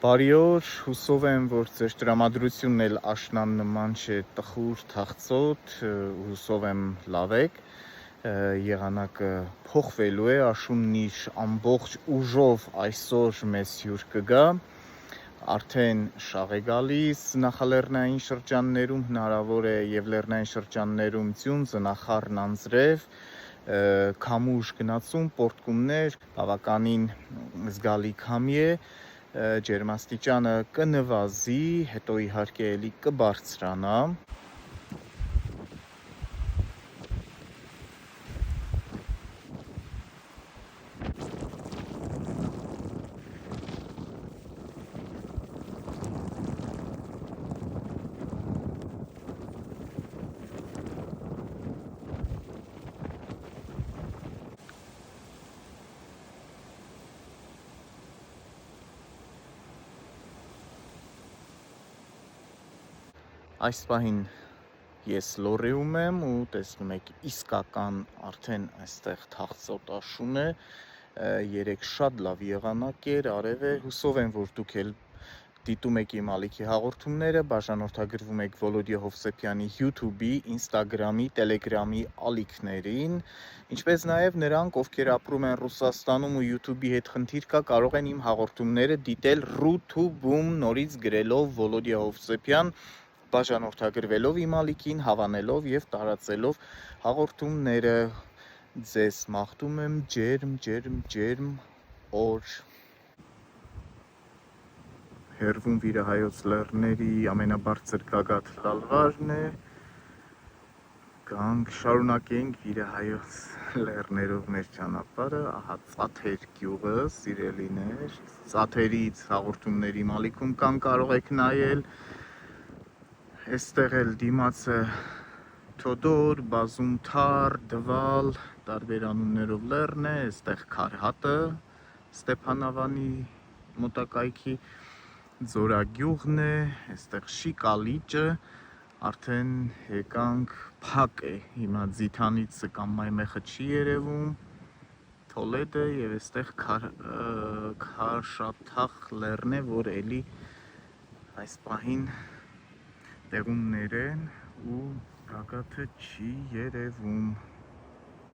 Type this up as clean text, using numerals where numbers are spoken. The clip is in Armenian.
Բարի օր, հուսով եմ, որ ձեր տրամադրությունն էլ աշնան նման չէ տխուր, թախծոտ, հուսով եմ լավ եք, եղանակը փոխվելու է, աշունն իր ամբողջ ուժով այսօր մեզ հյուր կգա, արդեն շաղ է գալիս նախալեռնային շրջաններում, հնարավոր է և լեռնային շրջաններում ձյուն, ձնախառն, անձրև, քամուշ գնացում, պոռթկումներ, բավականին զգալի քամի է, ջերմաստիճանը կնվազի, հետո իհարկե էլի կբարձրանա։ Այս պահին ես լորեում եմ ու տեսնում եք իսկական արդեն այստեղ թախծոտ աշուն է, երեկ շատ լավ եղանակ էր, արև է, հուսով եմ, որ դուք էլ դիտում եք իմ ալիքի հաղորդումները, բաժանորդագրվում եք Վոլոդիա Հովսեփյանի YouTube-ի, Instagram-ի, Telegram-ի ալիքներին, ինչպես նաև նրանք, ովքեր ապրում են Ռուսաստանում ու YouTube-ի հետ խնդիր կա, կարող են իմ հաղորդումները դիտել Rutube-ում նորից գրելով Վոլոդիա Հովսեփյան, բաժանորդագրվելով իմ ալիքին, հավանելով և տարածելով հաղորդումները, ձեզ մաղթում եմ ջերմ օր։ Հեռվում Վիրահայոց լեռների ամենաբարձր գագաթ լալվարն է, գանք շարունակենք Վիրահայոց լեռներով մեր ճանապարհը, ահա Ծաթեր գյուղը, սիրելիներ, Ծաթերից հաղորդումների ալիքում կան, կարող եք նայել, Այստեղ էլ դիմացը Թոդոր, Բազումթար, Դվալ, տարբեր անուններով լեռն է, այստեղ Քարհատը, Ստեփանավանի մոտակայքի, Ձորագյուղն է, այստեղ Շիկալիճը, արդեն եկանք փակ է, հիմա Ձիթանիցը կամ Մայմեխը չի երևում, Թոլեդը և այստեղ Քաշաթախ լեռն է, որ էլի այս պահին տեղումներ են ու գագաթը չի երևում։